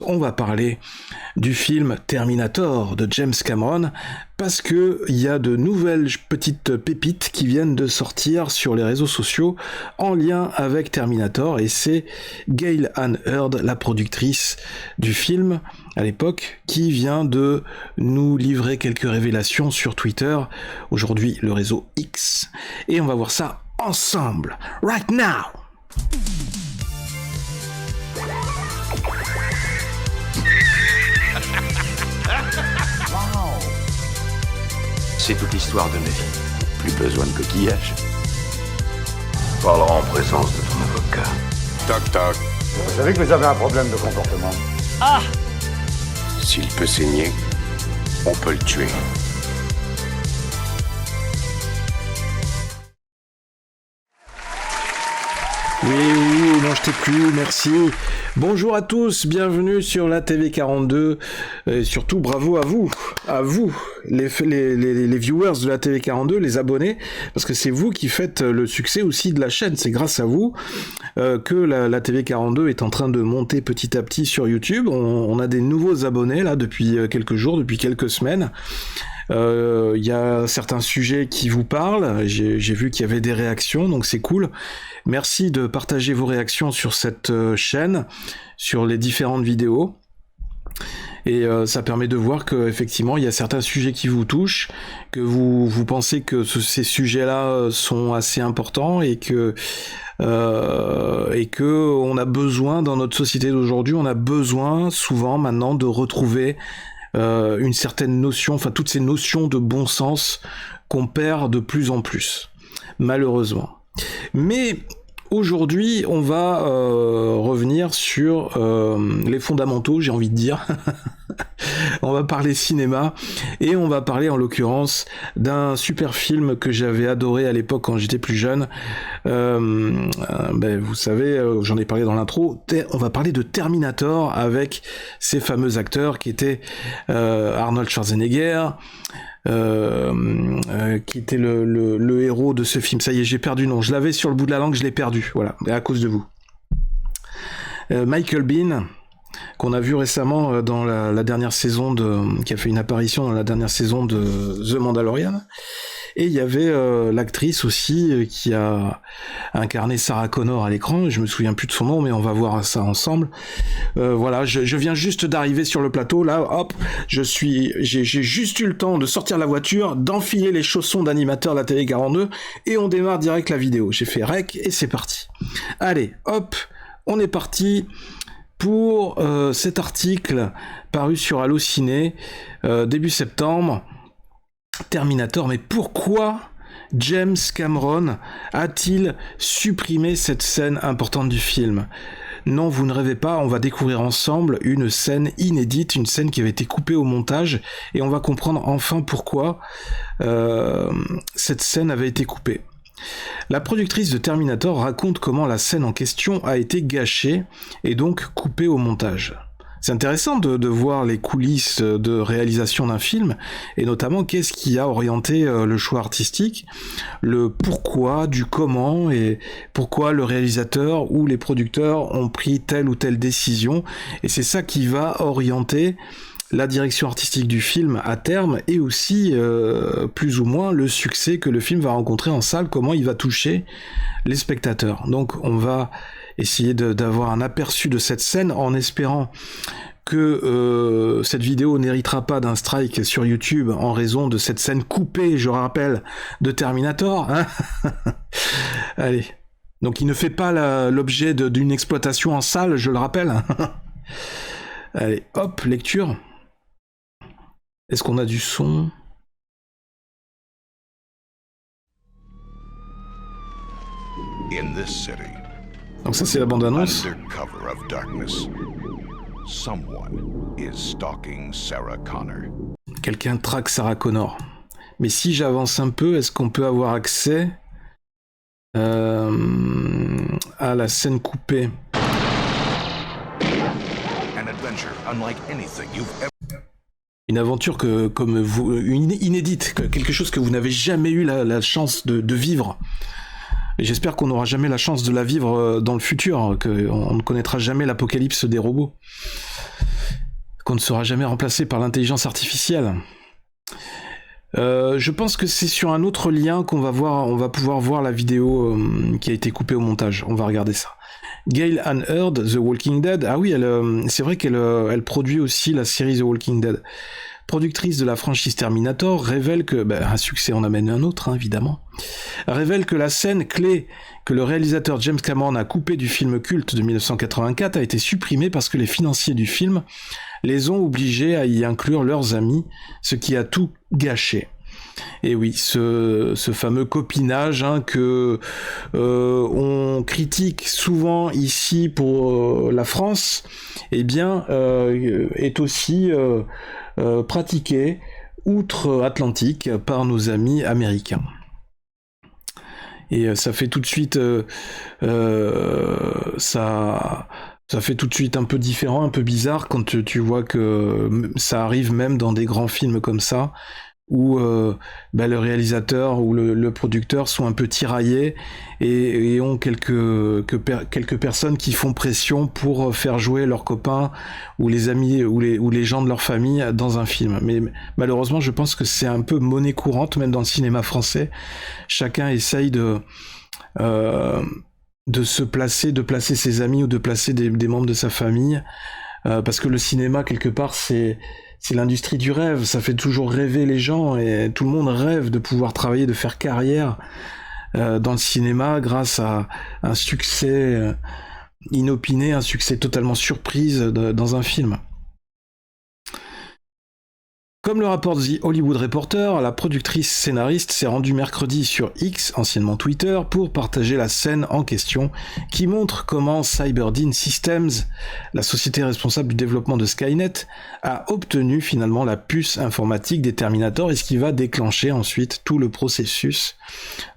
On va parler du film Terminator de James Cameron parce que il y a de nouvelles petites pépites qui viennent de sortir sur les réseaux sociaux en lien avec Terminator, et c'est Gail Ann Hurd, la productrice du film à l'époque, qui vient de nous livrer quelques révélations sur Twitter, aujourd'hui le réseau X, et on va voir ça ensemble, right now. C'est toute l'histoire de ma vie. Plus besoin de coquillage. Parlera en présence de ton avocat. Toc toc. Vous savez que vous avez un problème de comportement. Ah! S'il peut saigner, on peut le tuer. Oui, non, je t'ai plus, merci. Bonjour à tous, bienvenue sur la TV 42, et surtout bravo à vous, les viewers de la TV 42, les abonnés, parce que c'est vous qui faites le succès aussi de la chaîne, c'est grâce à vous que la TV 42 est en train de monter petit à petit sur YouTube. On a des nouveaux abonnés là depuis quelques jours, depuis quelques semaines. Il y a certains sujets qui vous parlent, j'ai vu qu'il y avait des réactions, donc c'est cool. Merci de partager vos réactions sur cette chaîne, sur les différentes vidéos. Et ça permet de voir que effectivement il y a certains sujets qui vous touchent, que vous pensez que ces sujets-là sont assez importants, et que on a besoin dans notre société d'aujourd'hui, on a besoin souvent maintenant de retrouver une certaine notion, enfin toutes ces notions de bon sens qu'on perd de plus en plus, malheureusement. Mais aujourd'hui, on va revenir sur les fondamentaux, j'ai envie de dire. On va parler cinéma, et on va parler en l'occurrence d'un super film que j'avais adoré à l'époque quand j'étais plus jeune. Vous savez, j'en ai parlé dans l'intro, on va parler de Terminator avec ces fameux acteurs qui étaient Arnold Schwarzenegger, qui était le héros de ce film. Ça y est, j'ai perdu le nom, je l'avais sur le bout de la langue, je l'ai perdu, voilà, à cause de vous. Michael Biehn, qu'on a vu récemment dans la dernière saison qui a fait une apparition dans la dernière saison de The Mandalorian. Et il y avait l'actrice aussi qui a incarné Sarah Connor à l'écran, je me souviens plus de son nom, mais on va voir ça ensemble. Voilà, je viens juste d'arriver sur le plateau, là, hop, j'ai juste eu le temps de sortir la voiture, d'enfiler les chaussons d'animateur de la télé 42, et on démarre direct la vidéo. J'ai fait rec, et c'est parti. Allez, hop, on est parti pour cet article paru sur Allociné début septembre. Terminator, mais pourquoi James Cameron a-t-il supprimé cette scène importante du film ? Non, vous ne rêvez pas, on va découvrir ensemble une scène inédite, une scène qui avait été coupée au montage, et on va comprendre enfin pourquoi cette scène avait été coupée. La productrice de Terminator raconte comment la scène en question a été gâchée et donc coupée au montage. C'est intéressant de voir les coulisses de réalisation d'un film, et notamment qu'est-ce qui a orienté le choix artistique, le pourquoi, du comment, et pourquoi le réalisateur ou les producteurs ont pris telle ou telle décision, et c'est ça qui va orienter la direction artistique du film à terme, et aussi plus ou moins le succès que le film va rencontrer en salle, comment il va toucher les spectateurs. Donc on va essayer d'avoir un aperçu de cette scène en espérant que cette vidéo n'héritera pas d'un strike sur YouTube en raison de cette scène coupée, je rappelle, de Terminator. Hein. Allez, donc il ne fait pas l'objet d'une exploitation en salle, je le rappelle. Allez, hop, lecture. Est-ce qu'on a du son ? In this city, donc ça c'est la bande-annonce. under cover of darkness, someone is stalking Sarah Connor. Quelqu'un traque Sarah Connor. Mais si j'avance un peu, est-ce qu'on peut avoir accès à la scène coupée ? An adventure unlike anything you've ever... Une aventure inédite, quelque chose que vous n'avez jamais eu la chance de vivre. Et j'espère qu'on n'aura jamais la chance de la vivre dans le futur, qu'on ne connaîtra jamais l'apocalypse des robots. qu'on ne sera jamais remplacé par l'intelligence artificielle. Je pense que c'est sur un autre lien qu'on va voir, on va pouvoir voir la vidéo qui a été coupée au montage. On va regarder ça. Gail Ann Hurd, The Walking Dead. Ah oui, c'est vrai qu'elle produit aussi la série The Walking Dead. Productrice de la franchise Terminator, révèle que, un succès en amène un autre, hein, évidemment, révèle que la scène clé que le réalisateur James Cameron a coupée du film culte de 1984 a été supprimée parce que les financiers du film les ont obligés à y inclure leurs amis, ce qui a tout gâché. Et oui, ce fameux copinage que on critique souvent ici pour la France, eh bien, est aussi pratiqué outre-Atlantique par nos amis américains. Et ça fait tout de suite ça fait tout de suite un peu différent, un peu bizarre quand tu vois que ça arrive même dans des grands films comme ça, où le réalisateur ou le producteur sont un peu tiraillés et ont quelques personnes qui font pression pour faire jouer leurs copains ou les amis ou les gens de leur famille dans un film. Mais malheureusement, je pense que c'est un peu monnaie courante, même dans le cinéma français. Chacun essaye de placer ses amis ou de placer des membres de sa famille, parce que le cinéma, quelque part, c'est l'industrie du rêve, ça fait toujours rêver les gens, et tout le monde rêve de pouvoir travailler, de faire carrière dans le cinéma grâce à un succès inopiné, un succès totalement surprise dans un film. Comme le rapporte The Hollywood Reporter, la productrice scénariste s'est rendue mercredi sur X, anciennement Twitter, pour partager la scène en question qui montre comment Cyberdyne Systems, la société responsable du développement de Skynet, a obtenu finalement la puce informatique des Terminators et ce qui va déclencher ensuite tout le processus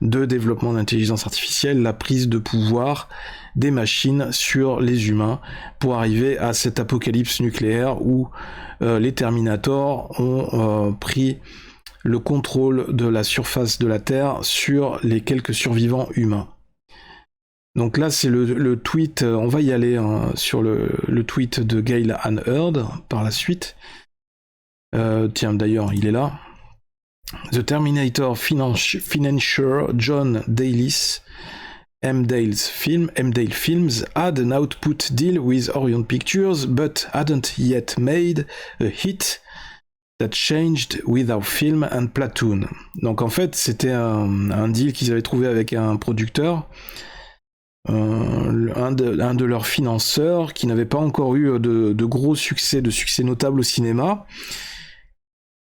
de développement d'intelligence artificielle, la prise de pouvoir des machines sur les humains pour arriver à cet apocalypse nucléaire où les Terminators ont pris le contrôle de la surface de la Terre sur les quelques survivants humains. Donc là, c'est le tweet, on va y aller sur le tweet de Gail Ann Hurd par la suite. Tiens, d'ailleurs, il est là. The Terminator financier John Dalis, Dale Films had an output deal with Orion Pictures, but hadn't yet made a hit that changed with our film and Platoon. Donc en fait, c'était un deal qu'ils avaient trouvé avec un producteur, un de leurs financeurs, qui n'avait pas encore eu de gros succès, de succès notable au cinéma,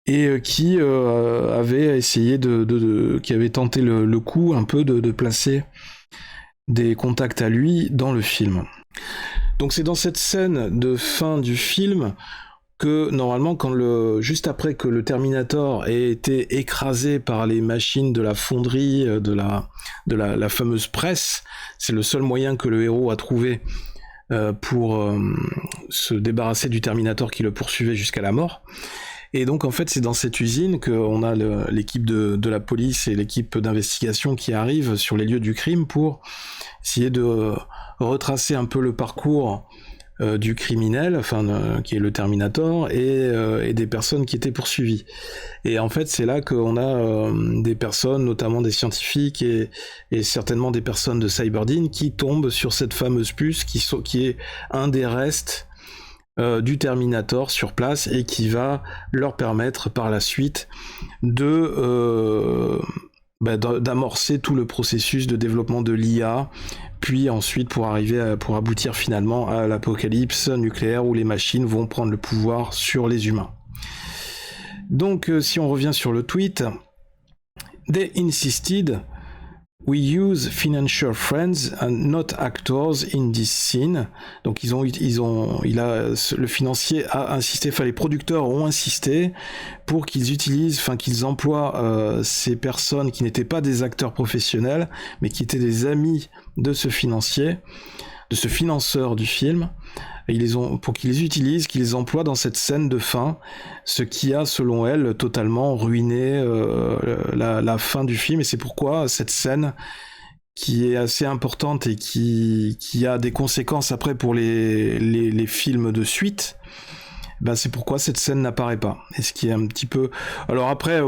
et qui avait essayé qui avait tenté le coup un peu de placer des contacts à lui dans le film. Donc c'est dans cette scène de fin du film que normalement juste après que le Terminator ait été écrasé par les machines de la fonderie de la fameuse presse, c'est le seul moyen que le héros a trouvé pour se débarrasser du Terminator qui le poursuivait jusqu'à la mort. Et donc en fait c'est dans cette usine qu'on a l'équipe de la police et l'équipe d'investigation qui arrivent sur les lieux du crime pour essayer de retracer un peu le parcours du criminel, qui est le Terminator, et des personnes qui étaient poursuivies. Et en fait c'est là qu'on a des personnes, notamment des scientifiques et certainement des personnes de Cyberdyne qui tombent sur cette fameuse puce qui est un des restes du Terminator sur place et qui va leur permettre par la suite d'amorcer tout le processus de développement de l'IA, puis ensuite pour aboutir finalement à l'apocalypse nucléaire où les machines vont prendre le pouvoir sur les humains. Donc si on revient sur le tweet, they insisted we use financial friends and not actors in this scene. Donc le financier a insisté, les producteurs ont insisté pour qu'ils emploient ces personnes qui n'étaient pas des acteurs professionnels, mais qui étaient des amis de ce financier, de ce financeur du film. Et pour qu'ils les utilisent, qu'ils les emploient dans cette scène de fin, ce qui a, selon elle, totalement ruiné la fin du film. Et c'est pourquoi cette scène, qui est assez importante et qui a des conséquences après pour les films de suite, Ben c'est pourquoi cette scène n'apparaît pas. Et ce qui est un petit peu... Alors après,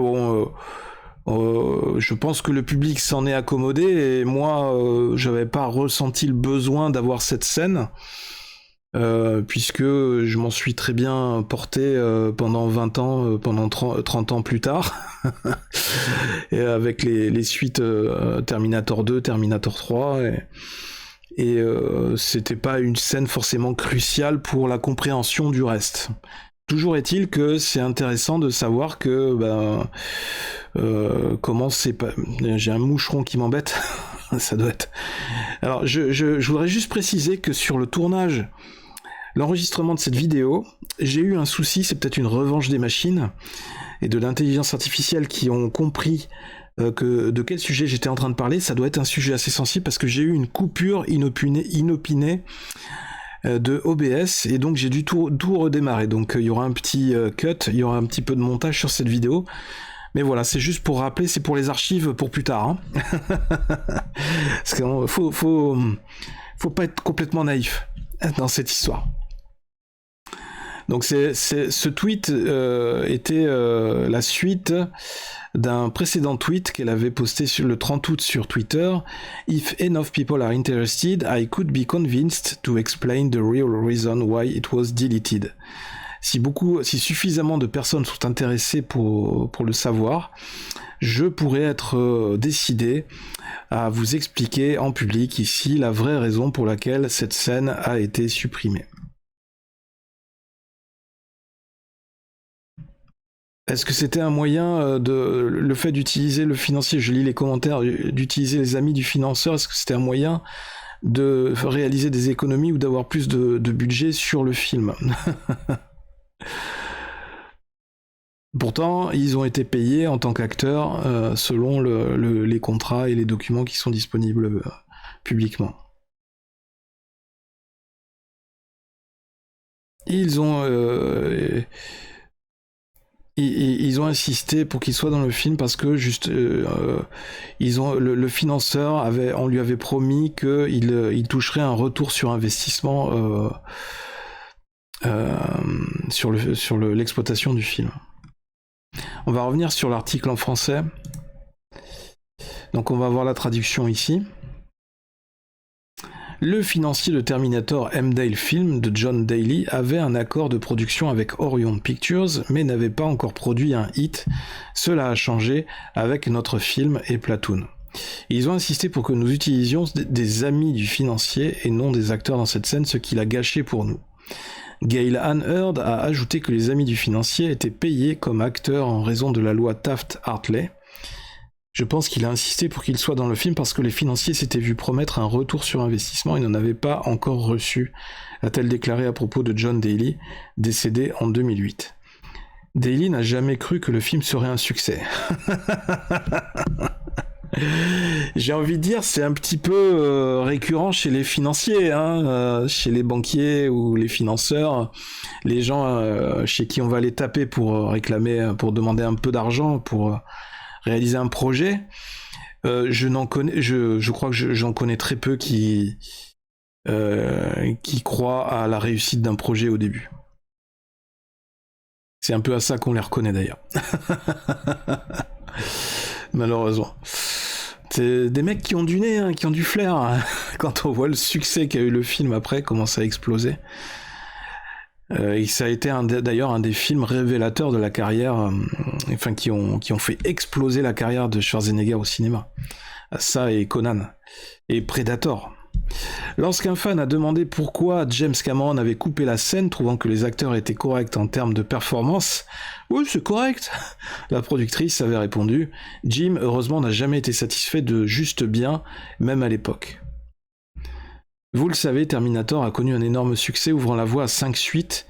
je pense que le public s'en est accommodé, et moi, j'avais pas ressenti le besoin d'avoir cette scène, puisque je m'en suis très bien porté pendant 20 ans, pendant 30 ans plus tard, et avec les suites Terminator 2, Terminator 3, et c'était pas une scène forcément cruciale pour la compréhension du reste. Toujours est-il que c'est intéressant de savoir que comment c'est pas... J'ai un moucheron qui m'embête. Ça doit être... Alors je voudrais juste préciser que sur le tournage, l'enregistrement de cette vidéo, j'ai eu un souci, c'est peut-être une revanche des machines et de l'intelligence artificielle qui ont compris que de quel sujet j'étais en train de parler. Ça doit être un sujet assez sensible parce que j'ai eu une coupure inopinée de OBS, et donc j'ai dû tout redémarrer. Donc il y aura un petit cut, il y aura un petit peu de montage sur cette vidéo. Mais voilà, c'est juste pour rappeler, c'est pour les archives pour plus tard. Hein. Parce qu'il faut pas être complètement naïf dans cette histoire. Donc ce tweet était la suite d'un précédent tweet qu'elle avait posté sur le 30 août sur Twitter. If enough people are interested, I could be convinced to explain the real reason why it was deleted. Si suffisamment de personnes sont intéressées pour le savoir, je pourrais être décidé à vous expliquer en public ici la vraie raison pour laquelle cette scène a été supprimée. Est-ce que c'était un moyen le fait d'utiliser le financier, je lis les commentaires, d'utiliser les amis du financeur, est-ce que c'était un moyen de réaliser des économies ou d'avoir plus de budget sur le film? Pourtant, ils ont été payés en tant qu'acteurs selon les contrats et les documents qui sont disponibles publiquement. Ils ont insisté pour qu'il soit dans le film parce que le financeur on lui avait promis qu'il toucherait un retour sur investissement sur l'exploitation du film. On va revenir sur l'article en français. Donc on va voir la traduction ici. Le financier de Terminator M-Dale Film de John Daly avait un accord de production avec Orion Pictures, mais n'avait pas encore produit un hit. Cela a changé avec notre film et Platoon. Ils ont insisté pour que nous utilisions des amis du financier et non des acteurs dans cette scène, ce qui l'a gâché pour nous. Gail Ann Hurd a ajouté que les amis du financier étaient payés comme acteurs en raison de la loi Taft-Hartley. Je pense qu'il a insisté pour qu'il soit dans le film parce que les financiers s'étaient vus promettre un retour sur investissement et n'en avaient pas encore reçu, a-t-elle déclaré à propos de John Daly, décédé en 2008. Daly n'a jamais cru que le film serait un succès. J'ai envie de dire, c'est un petit peu récurrent chez les financiers, chez les banquiers ou les financeurs, les gens chez qui on va les taper pour réclamer, pour demander un peu d'argent, pour réaliser un projet. Je crois que j'en connais très peu qui croient à la réussite d'un projet au début. C'est un peu à ça qu'on les reconnaît d'ailleurs. Malheureusement. C'est des mecs qui ont du nez, qui ont du flair. Quand on voit le succès qu'a eu le film après, comment ça a explosé. Et ça a été d'ailleurs un des films révélateurs de la carrière, qui ont fait exploser la carrière de Schwarzenegger au cinéma. Ça et Conan. Et Predator. Lorsqu'un fan a demandé pourquoi James Cameron avait coupé la scène, trouvant que les acteurs étaient corrects en termes de performance, « Oui, c'est correct !» La productrice avait répondu « Jim, heureusement, n'a jamais été satisfait de juste bien, même à l'époque. » Vous le savez, Terminator a connu un énorme succès, ouvrant la voie à 5 suites,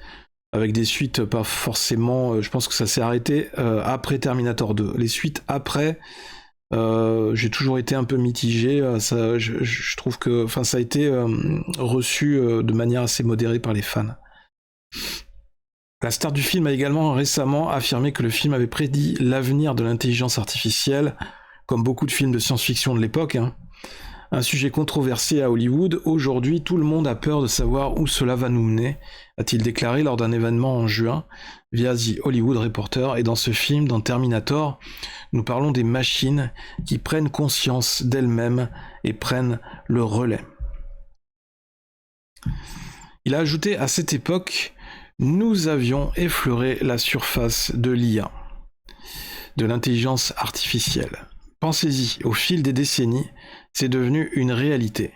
avec des suites pas forcément... je pense que ça s'est arrêté après Terminator 2. Les suites après... j'ai toujours été un peu mitigé, je trouve que ça a été reçu de manière assez modérée par les fans. La star du film a également récemment affirmé que le film avait prédit l'avenir de l'intelligence artificielle, comme beaucoup de films de science-fiction de l'époque, Un sujet controversé à Hollywood, aujourd'hui tout le monde a peur de savoir où cela va nous mener, a-t-il déclaré lors d'un événement en juin via The Hollywood Reporter. Et dans ce film, dans Terminator, nous parlons des machines qui prennent conscience d'elles-mêmes et prennent le relais. Il a ajouté à cette époque, nous avions effleuré la surface de l'IA, de l'intelligence artificielle. Pensez-y, au fil des décennies, c'est devenu une réalité.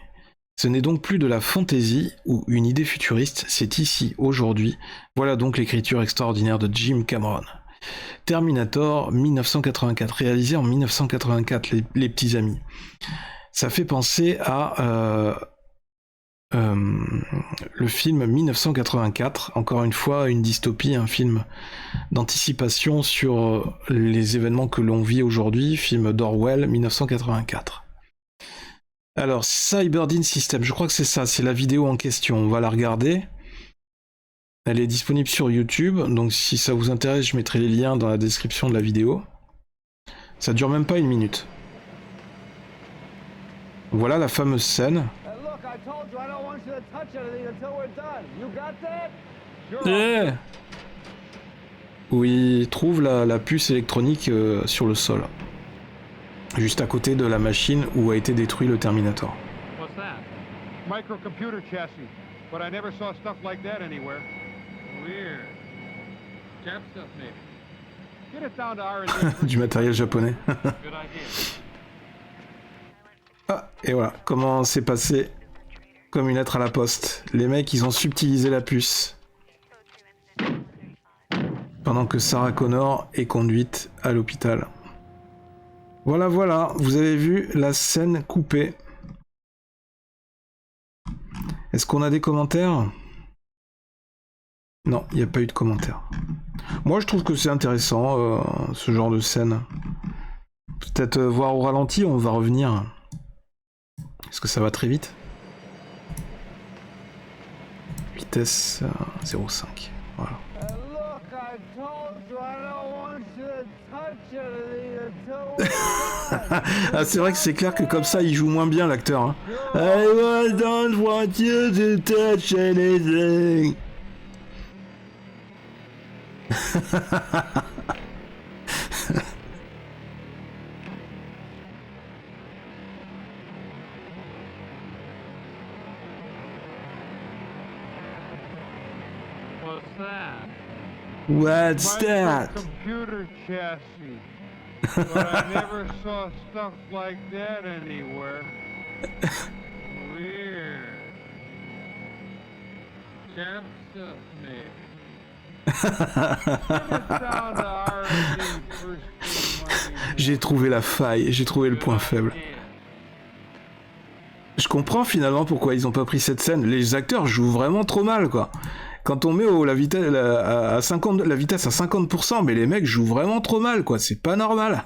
Ce n'est donc plus de la fantaisie ou une idée futuriste, c'est ici, aujourd'hui. Voilà donc l'écriture extraordinaire de Jim Cameron. Terminator 1984, réalisé en 1984, les petits amis. Ça fait penser à le film 1984, encore une fois une dystopie, un film d'anticipation sur les événements que l'on vit aujourd'hui, film d'Orwell 1984. Alors, Cyberdyne System, je crois que c'est ça, c'est la vidéo en question, on va la regarder. Elle est disponible sur YouTube, donc si ça vous intéresse, je mettrai les liens dans la description de la vidéo. Ça dure même pas 1 minute. Voilà la fameuse scène. Yeah. Où il trouve la puce électronique sur le sol. Juste à côté de la machine où a été détruit le Terminator. What's that? Microcomputer chassis. But I never saw stuff like that anywhere. Weird. Jap stuff maybe. Get it down to R&D. Du matériel japonais. Good idea. Ah, et voilà, comment c'est passé comme une lettre à la poste. Les mecs, ils ont subtilisé la puce. Pendant que Sarah Connor est conduite à l'hôpital. Voilà, voilà, vous avez vu la scène coupée. Est-ce qu'on a des commentaires ? Non, il n'y a pas eu de commentaires. Moi, je trouve que c'est intéressant, ce genre de scène. Peut-être voir au ralenti, on va revenir. Est-ce que ça va très vite ? Vitesse 0,5. Voilà. Ah, c'est vrai que c'est clair que comme ça, il joue moins bien, l'acteur. Hein. I don't want you to touch anything. What's that? What's that? Computer chassis. But I never saw stuff like that anywhere. Weird. Jap stuff maybe. J'ai trouvé la faille, j'ai trouvé le point faible. Je comprends finalement pourquoi ils ont pas pris cette scène. Les acteurs jouent vraiment trop mal, quoi. Quand on met la vitesse à 50%, mais les mecs jouent vraiment trop mal, quoi. C'est pas normal.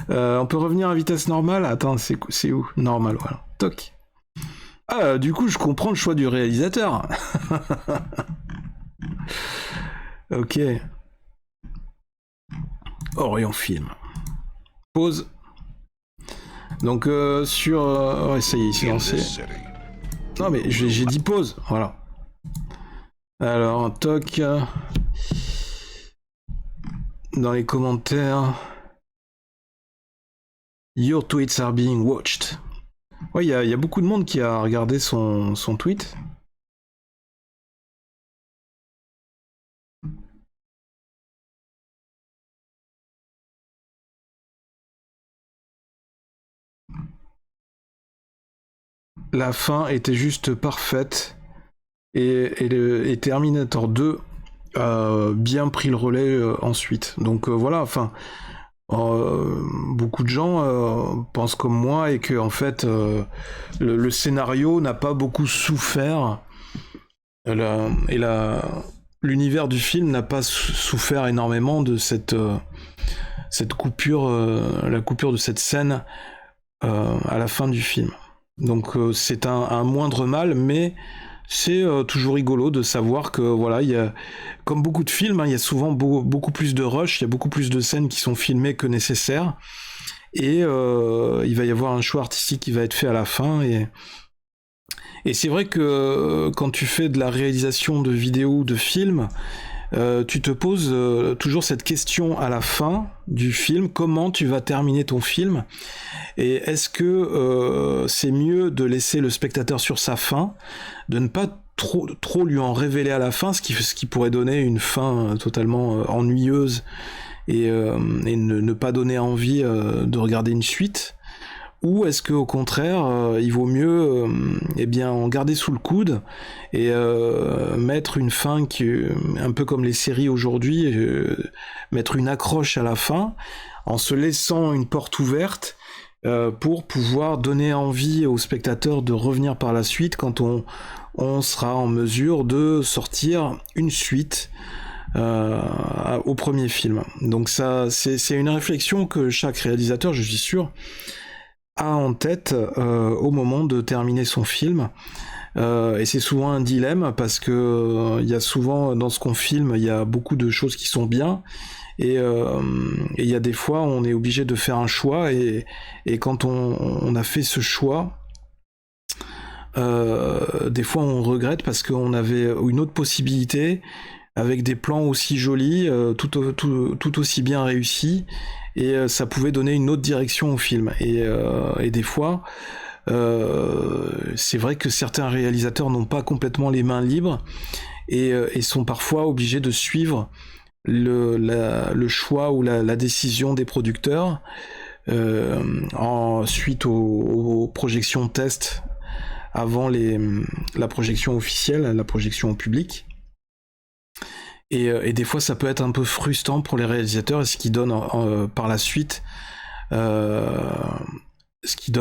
On peut revenir à vitesse normale. Attends, c'est où ? Normal, voilà. Toc. Ah, du coup, je comprends le choix du réalisateur. Ok. Orion Film. Pause. Donc, sur... ouais, ça y est, il s'est lancé. Non, mais j'ai dit pause, voilà. Alors, toc. Dans les commentaires... Your tweets are being watched. Ouais, il y a beaucoup de monde qui a regardé son tweet. La fin était juste parfaite et Terminator 2 a bien pris le relais ensuite. Donc voilà, enfin... beaucoup de gens pensent comme moi et que en fait le scénario n'a pas beaucoup souffert l'univers du film n'a pas souffert énormément de cette coupure, la coupure de cette scène à la fin du film. Donc c'est un moindre mal, mais c'est toujours rigolo de savoir que voilà, il y a, comme beaucoup de films, hein, il y a souvent beaucoup plus de rush, il y a beaucoup plus de scènes qui sont filmées que nécessaires. et il va y avoir un choix artistique qui va être fait à la fin, et c'est vrai que quand tu fais de la réalisation de vidéos ou de films, tu te poses toujours cette question à la fin du film, comment tu vas terminer ton film, et est-ce que c'est mieux de laisser le spectateur sur sa faim, de ne pas trop lui en révéler à la fin, ce qui pourrait donner une fin totalement ennuyeuse, et ne pas donner envie de regarder une suite, ou est-ce qu'au contraire, il vaut mieux en garder sous le coude et mettre une fin qui, un peu comme les séries aujourd'hui, mettre une accroche à la fin, en se laissant une porte ouverte pour pouvoir donner envie aux spectateurs de revenir par la suite quand on sera en mesure de sortir une suite au premier film. Donc ça, c'est une réflexion que chaque réalisateur, je suis sûr, a en tête au moment de terminer son film, et c'est souvent un dilemme parce que il y a souvent dans ce qu'on filme, il y a beaucoup de choses qui sont bien, et il y a des fois on est obligé de faire un choix, et quand on a fait ce choix, des fois on regrette parce qu'on avait une autre possibilité avec des plans aussi jolis, tout aussi bien réussis, et ça pouvait donner une autre direction au film. Et des fois, c'est vrai que certains réalisateurs n'ont pas complètement les mains libres, et sont parfois obligés de suivre le choix ou la décision des producteurs suite aux projections test avant la projection officielle, la projection au public. Et des fois ça peut être un peu frustrant pour les réalisateurs, et ce qui donne par la suite ce qui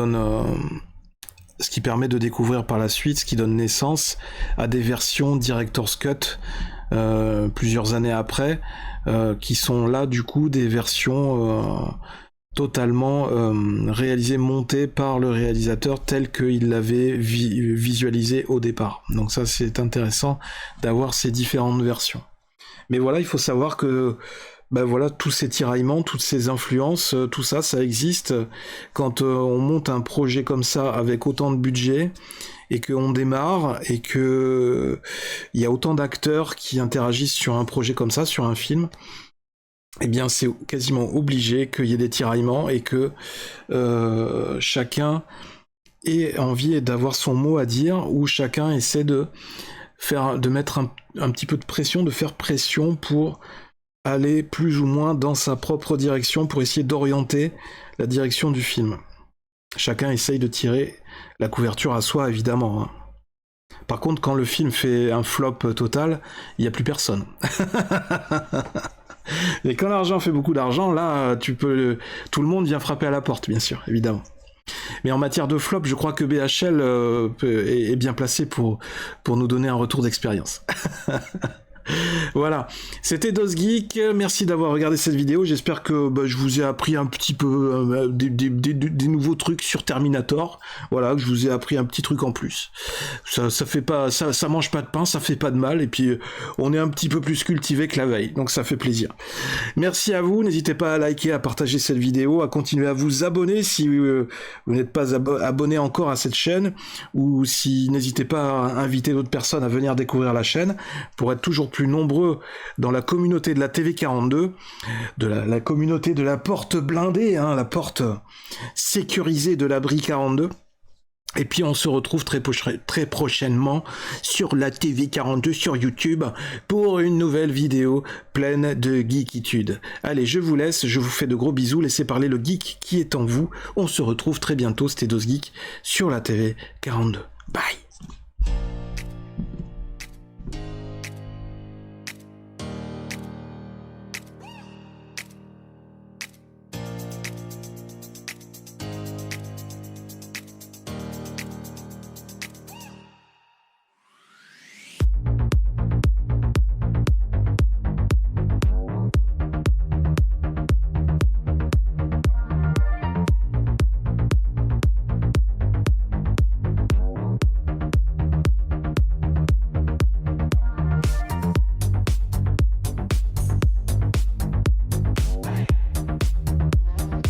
permet de découvrir par la suite, ce qui donne naissance à des versions Director's Cut plusieurs années après, qui sont là du coup des versions totalement réalisées, montées par le réalisateur tel qu'il l'avait visualisé au départ. Donc ça, c'est intéressant d'avoir ces différentes versions. Mais voilà, il faut savoir que tous ces tiraillements, toutes ces influences, tout ça, ça existe quand on monte un projet comme ça avec autant de budget, et qu'on démarre, et que il y a autant d'acteurs qui interagissent sur un projet comme ça, sur un film. Eh bien, c'est quasiment obligé qu'il y ait des tiraillements, et que chacun ait envie d'avoir son mot à dire, ou chacun essaie de mettre un petit peu de pression, de faire pression pour aller plus ou moins dans sa propre direction, pour essayer d'orienter la direction du film. Chacun essaye de tirer la couverture à soi, évidemment, hein. Par contre, quand le film fait un flop total, il n'y a plus personne. Et quand l'argent fait beaucoup d'argent, là, tout le monde vient frapper à la porte, bien sûr, évidemment. Mais en matière de flop, je crois que BHL est bien placé pour nous donner un retour d'expérience. Voilà, c'était DosGeek, merci d'avoir regardé cette vidéo, j'espère que je vous ai appris un petit peu des nouveaux trucs sur Terminator, voilà, que je vous ai appris un petit truc en plus. Ça fait pas, ça mange pas de pain, ça fait pas de mal, et puis on est un petit peu plus cultivé que la veille, donc ça fait plaisir. Merci à vous, n'hésitez pas à liker, à partager cette vidéo, à continuer à vous abonner si vous n'êtes pas abonné encore à cette chaîne, ou si n'hésitez pas à inviter d'autres personnes à venir découvrir la chaîne, pour être toujours plus nombreux dans la communauté de la TV42, de la communauté de la porte blindée, hein, la porte sécurisée de l'abri 42. Et puis on se retrouve très prochainement sur la TV42 sur YouTube pour une nouvelle vidéo pleine de geekitude. Allez, je vous laisse, je vous fais de gros bisous, laissez parler le geek qui est en vous. On se retrouve très bientôt, c'était DosGeek sur la TV42. Bye.